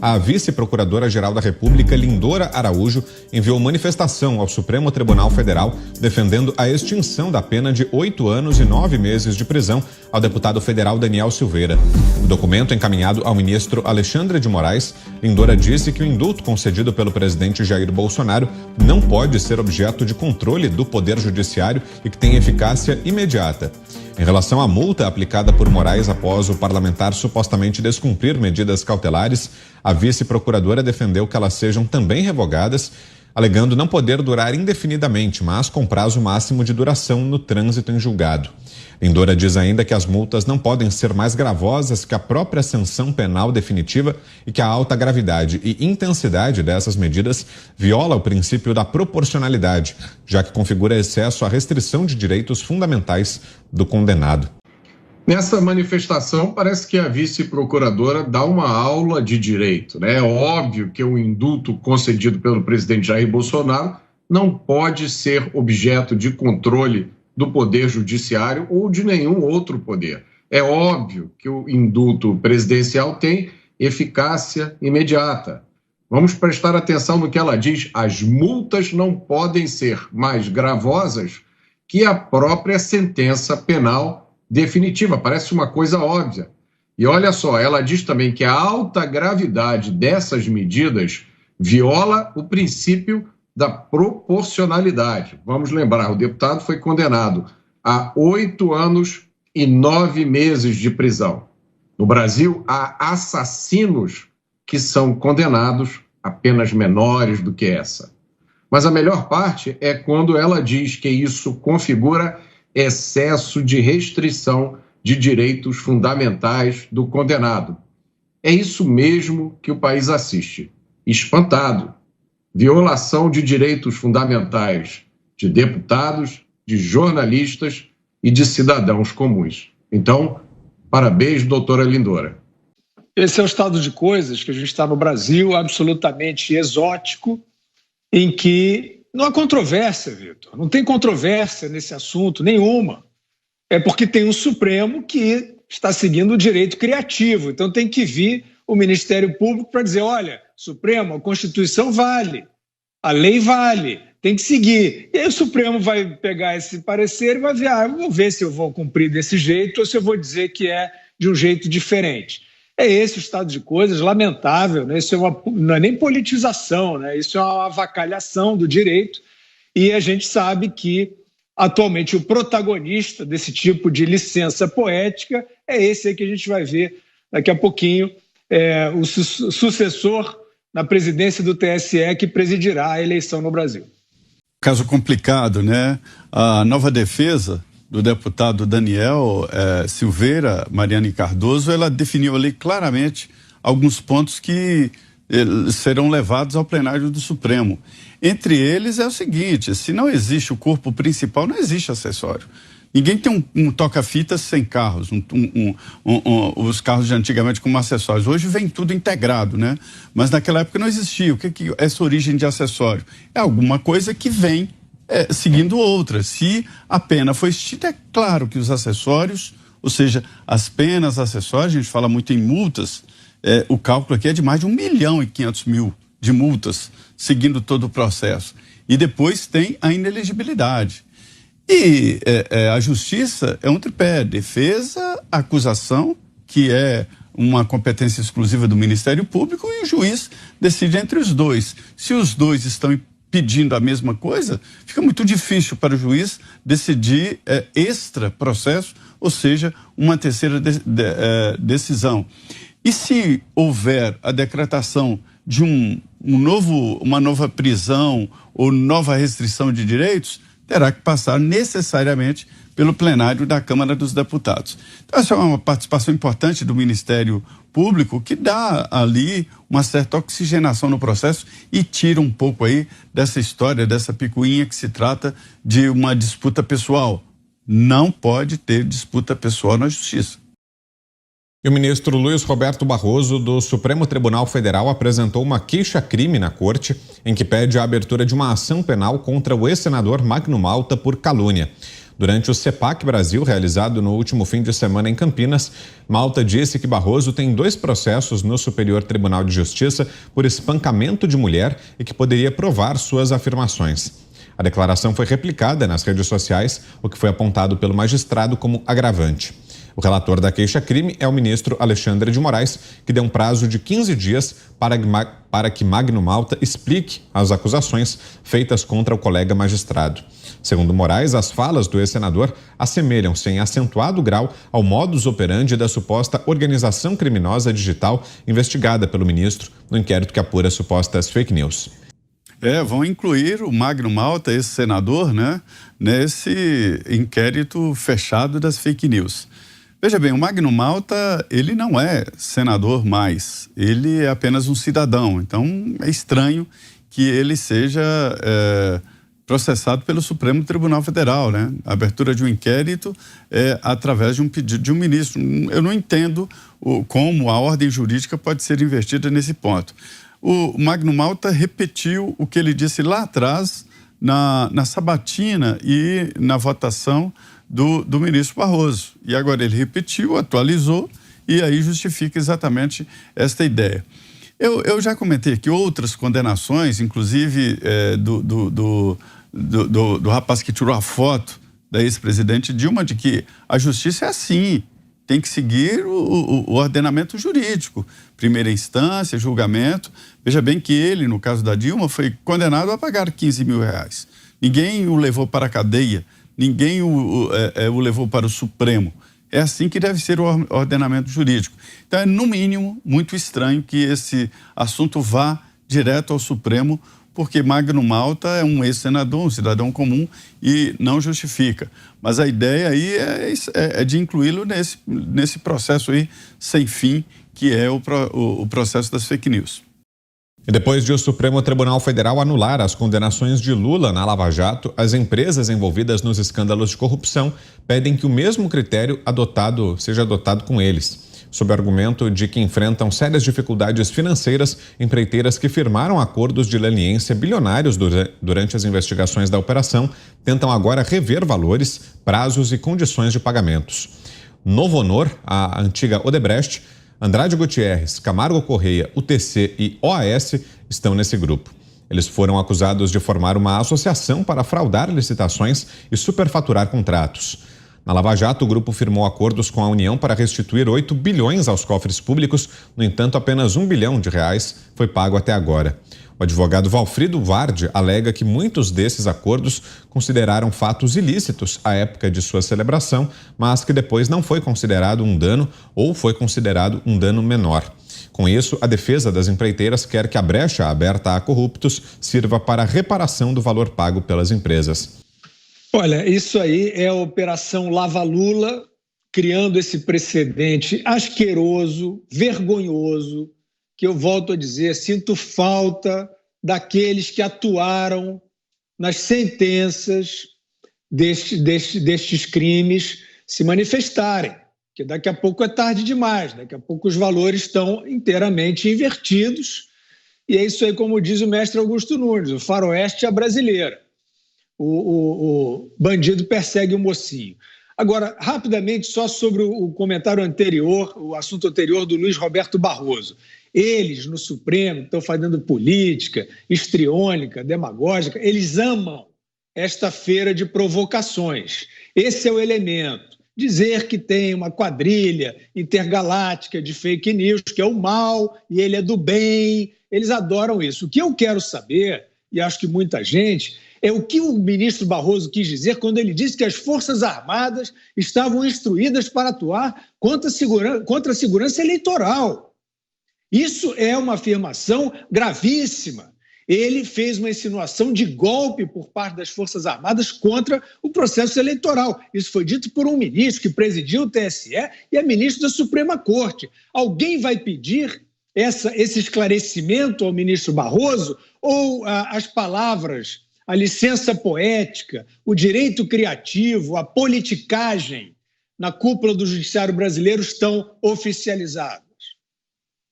A vice-procuradora-geral da República, Lindora Araújo, enviou manifestação ao Supremo Tribunal Federal defendendo a extinção da pena de 8 anos e 9 meses de prisão ao deputado federal Daniel Silveira. No documento encaminhado ao ministro Alexandre de Moraes, Lindora disse que o indulto concedido pelo presidente Jair Bolsonaro não pode ser objeto de controle do Poder Judiciário e que tem eficácia imediata. Em relação à multa aplicada por Moraes após o parlamentar supostamente descumprir medidas cautelares, a vice-procuradora defendeu que elas sejam também revogadas, alegando não poder durar indefinidamente, mas com prazo máximo de duração no trânsito em julgado. Lindora diz ainda que as multas não podem ser mais gravosas que a própria sanção penal definitiva e que a alta gravidade e intensidade dessas medidas viola o princípio da proporcionalidade, já que configura excesso à restrição de direitos fundamentais do condenado. Nessa manifestação, parece que a vice-procuradora dá uma aula de direito, né? É óbvio que o indulto concedido pelo presidente Jair Bolsonaro não pode ser objeto de controle do Poder Judiciário ou de nenhum outro poder. É óbvio que o indulto presidencial tem eficácia imediata. Vamos prestar atenção no que ela diz: as multas não podem ser mais gravosas que a própria sentença penal definitiva. Parece uma coisa óbvia. E olha só, ela diz também que a alta gravidade dessas medidas viola o princípio da proporcionalidade. Vamos lembrar, o deputado foi condenado a 8 anos e 9 meses de prisão. No Brasil, há assassinos que são condenados a penas menores do que essa. Mas a melhor parte é quando ela diz que isso configura excesso de restrição de direitos fundamentais do condenado. É isso mesmo que o país assiste, espantado. Violação de direitos fundamentais de deputados, de jornalistas e de cidadãos comuns. Então, parabéns, doutora Lindora. Esse é o estado de coisas que a gente está no Brasil, absolutamente exótico, em que não há controvérsia, Vitor. Não tem controvérsia nesse assunto nenhuma. É porque tem um Supremo que está seguindo o direito criativo. Então tem que vir o Ministério Público para dizer: olha, Supremo, a Constituição vale, a lei vale, tem que seguir. E aí o Supremo vai pegar esse parecer e vai ver: vou ver se eu vou cumprir desse jeito ou se eu vou dizer que é de um jeito diferente. É esse o estado de coisas, lamentável, né? Isso não é nem politização, né? Isso é uma avacalhação do direito, e a gente sabe que atualmente o protagonista desse tipo de licença poética é esse aí que a gente vai ver daqui a pouquinho, o sucessor na presidência do TSE que presidirá a eleição no Brasil. Caso complicado, né? A nova defesa do deputado Daniel Silveira, Mariane Cardoso, ela definiu ali claramente alguns pontos que serão levados ao plenário do Supremo. Entre eles é o seguinte: se não existe o corpo principal, não existe acessório. Ninguém tem um toca-fitas sem carros, os carros de antigamente como acessórios. Hoje vem tudo integrado, né? Mas naquela época não existia. O que é essa origem de acessório? É alguma coisa que vem seguindo outra. Se a pena foi extinta, é claro que os acessórios, ou seja, as penas acessórias, a gente fala muito em multas, o cálculo aqui é de mais de 1.500.000 de multas, seguindo todo o processo. E depois tem a inelegibilidade. E a justiça é um tripé: defesa, acusação, que é uma competência exclusiva do Ministério Público, e o juiz decide entre os dois. Se os dois estão pedindo a mesma coisa, fica muito difícil para o juiz decidir extra processo, ou seja, uma terceira decisão. E se houver a decretação de uma nova prisão ou nova restrição de direitos, terá que passar necessariamente pelo plenário da Câmara dos Deputados. Então, essa é uma participação importante do Ministério Público, que dá ali uma certa oxigenação no processo e tira um pouco aí dessa história, dessa picuinha que se trata de uma disputa pessoal. Não pode ter disputa pessoal na justiça. E o ministro Luiz Roberto Barroso, do Supremo Tribunal Federal, apresentou uma queixa-crime na corte em que pede a abertura de uma ação penal contra o ex-senador Magno Malta por calúnia. Durante o CEPAC Brasil, realizado no último fim de semana em Campinas, Malta disse que Barroso tem 2 processos no Superior Tribunal de Justiça por espancamento de mulher e que poderia provar suas afirmações. A declaração foi replicada nas redes sociais, o que foi apontado pelo magistrado como agravante. O relator da queixa-crime é o ministro Alexandre de Moraes, que deu um prazo de 15 dias para que Magno Malta explique as acusações feitas contra o colega magistrado. Segundo Moraes, as falas do ex-senador assemelham-se em acentuado grau ao modus operandi da suposta organização criminosa digital investigada pelo ministro no inquérito que apura supostas fake news. Vão incluir o Magno Malta, esse senador, né, nesse inquérito fechado das fake news. Veja bem, o Magno Malta, ele não é senador mais, ele é apenas um cidadão, então é estranho que ele seja processado pelo Supremo Tribunal Federal, né? A abertura de um inquérito através de um pedido de um ministro. Eu não entendo como a ordem jurídica pode ser invertida nesse ponto. O Magno Malta repetiu o que ele disse lá atrás na sabatina e na votação do ministro Barroso. E agora ele repetiu, atualizou e aí justifica exatamente esta ideia. Eu já comentei aqui outras condenações, inclusive do rapaz que tirou a foto da ex-presidente Dilma, de que a justiça é assim, tem que seguir o ordenamento jurídico. Primeira instância, julgamento. Veja bem que ele, no caso da Dilma, foi condenado a pagar 15 mil reais. Ninguém o levou para a cadeia, ninguém o levou para o Supremo. É assim que deve ser o ordenamento jurídico. Então é, no mínimo, muito estranho que esse assunto vá direto ao Supremo, porque Magno Malta é um ex-senador, um cidadão comum, e não justifica. Mas a ideia aí é de incluí-lo nesse processo aí sem fim, que é o processo das fake news. E depois de o Supremo Tribunal Federal anular as condenações de Lula na Lava Jato, as empresas envolvidas nos escândalos de corrupção pedem que o mesmo critério seja adotado com eles. Sob o argumento de que enfrentam sérias dificuldades financeiras, empreiteiras que firmaram acordos de leniência bilionários durante as investigações da operação tentam agora rever valores, prazos e condições de pagamentos. Novo Honor, a antiga Odebrecht, Andrade Gutierrez, Camargo Correia, UTC e OAS estão nesse grupo. Eles foram acusados de formar uma associação para fraudar licitações e superfaturar contratos. Na Lava Jato, o grupo firmou acordos com a União para restituir 8 bilhões aos cofres públicos. No entanto, apenas R$1 bilhão foi pago até agora. O advogado Valfrido Vardi alega que muitos desses acordos consideraram fatos ilícitos à época de sua celebração, mas que depois não foi considerado um dano ou foi considerado um dano menor. Com isso, a defesa das empreiteiras quer que a brecha aberta a corruptos sirva para a reparação do valor pago pelas empresas. Olha, isso aí é a Operação Lava Lula, criando esse precedente asqueroso, vergonhoso, que eu volto a dizer, sinto falta daqueles que atuaram nas sentenças destes crimes se manifestarem, porque daqui a pouco é tarde demais, daqui a pouco os valores estão inteiramente invertidos, e é isso aí, como diz o mestre Augusto Nunes, o faroeste à brasileira. O bandido persegue o mocinho. Agora, rapidamente, só sobre o comentário anterior, o assunto anterior do Luiz Roberto Barroso. Eles, no Supremo, estão fazendo política histriônica, demagógica, eles amam esta feira de provocações. Esse é o elemento. Dizer que tem uma quadrilha intergaláctica de fake news, que é o mal e ele é do bem, eles adoram isso. O que eu quero saber, e acho que muita gente, é o que o ministro Barroso quis dizer quando ele disse que as Forças Armadas estavam instruídas para atuar contra a segurança eleitoral. Isso é uma afirmação gravíssima. Ele fez uma insinuação de golpe por parte das Forças Armadas contra o processo eleitoral. Isso foi dito por um ministro que presidiu o TSE e é ministro da Suprema Corte. Alguém vai pedir esse esclarecimento ao ministro Barroso ou as palavras, a licença poética, o direito criativo, a politicagem na cúpula do judiciário brasileiro estão oficializados?